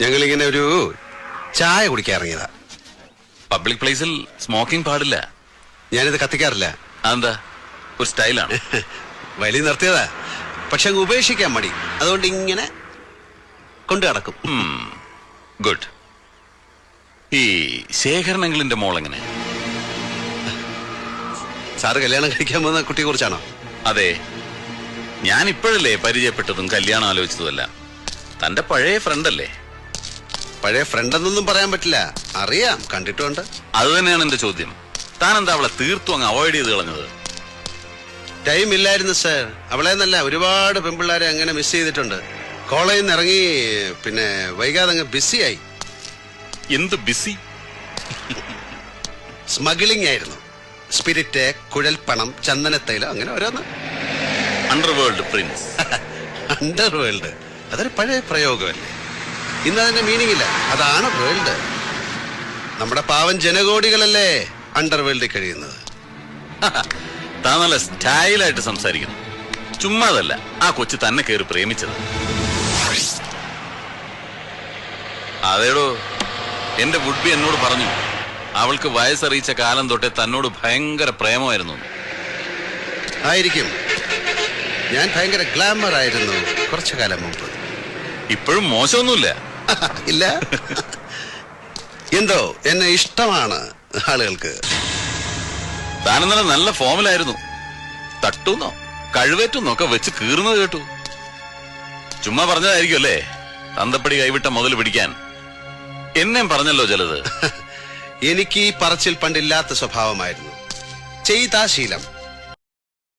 ഞങ്ങളിങ്ങനെ ഒരു ചായ കുടിക്കാൻ ഇറങ്ങിയതാ. പബ്ലിക് പ്ലേസിൽ സ്മോക്കിംഗ് പാടില്ല. ഞാനിത് കത്തിക്കാറില്ല. അതെന്താ? ഒരു സ്റ്റൈലാണ്. വലിയ നിർത്തിയതാ, പക്ഷെ അങ്ങ് ഉപേക്ഷിക്കാൻ മടി. അതുകൊണ്ട് ഇങ്ങനെ കൊണ്ടു നടക്കും. ഗുഡ്. ഈ ശേഖരണങ്ങളിന്റെ മോളെങ്ങനെ? സാറ് കല്യാണം കഴിക്കാൻ പോകുന്ന കുട്ടിയെ കുറിച്ചാണോ? അതെ, ഞാൻ ഇപ്പോഴല്ലേ പരിചയപ്പെട്ടതും കല്യാണം ആലോചിച്ചതുമല്ല. തന്റെ പഴയ ഫ്രണ്ടല്ലേ? പഴയ ഫ്രണ്ടെന്നൊന്നും പറയാൻ പറ്റില്ല, അറിയാം, കണ്ടിട്ടുണ്ട്. അത് തന്നെയാണ് എന്റെ ചോദ്യം. താൻ എന്താ അവളെ തീർത്തും അങ്ങ് അവോയ്ഡ് ചെയ്ത് കളഞ്ഞത്? ടൈം ഇല്ലായിരുന്നു സാർ. അവളെ നല്ല ഒരുപാട് പെൺപിള്ളേരെ അങ്ങനെ മിസ് ചെയ്തിട്ടുണ്ട്. കോളേജിൽ നിന്ന് ഇറങ്ങി പിന്നെ വൈകാതെ അങ്ങ് ബിസിയായി. എന്ത് ബിസി? സ്മഗ്ലിംഗ് ആയിരുന്നു. സ്പിരിറ്റ്, കുഴൽപ്പണം, ചന്ദനത്തൈലം, അങ്ങനെ ഓരോന്ന്. Underworld Prince. അണ്ടർവേൾഡ് അതൊരു പഴയ പ്രയോഗമല്ലേ? ഇന്ന് അതിന്റെ മീനിങ് ഇല്ല. അതാണ് വേൾഡ്. നമ്മുടെ പാവൻ ജനകോടികളല്ലേ അണ്ടർവേൾഡിൽ കഴിയുന്നത്. താൻ നല്ല സ്റ്റൈലായിട്ട് സംസാരിക്കുന്നു. ചുമ്മാതല്ല ആ കൊച്ചു തന്നെ കയറി പ്രേമിച്ചത്. അതേടോ, എന്റെ വുഡ്ബി എന്നോട് പറഞ്ഞു അവൾക്ക് വയസ്സറിയിച്ച കാലം തൊട്ടേ തന്നോട് ഭയങ്കര പ്രേമമായിരുന്നു. ആയിരിക്കും. ഞാൻ ഭയങ്കര ഗ്ലാമർ ആയിരുന്നു കുറച്ചു കാലം മുമ്പ്. ഇപ്പോഴും മോശമൊന്നുമില്ല. ഇല്ല, എന്തോ എന്നെ ഇഷ്ടമാണ് ആളുകൾക്ക്. താനെന്നല്ല നല്ല ഫോമിലായിരുന്നു. തട്ടുന്നോ കഴിവേറ്റുന്നോ ഒക്കെ വെച്ച് കീറുന്നത് കേട്ടു. ചുമ്മാ പറഞ്ഞതായിരിക്കും അല്ലേ തന്തപ്പടി കൈവിട്ട മുതൽ പിടിക്കാൻ? എന്നെ പറഞ്ഞല്ലോ ചിലത്. എനിക്ക് ഈ പറച്ചിൽ പണ്ടില്ലാത്ത സ്വഭാവമായിരുന്നു. ചെയ്താ ശീലം.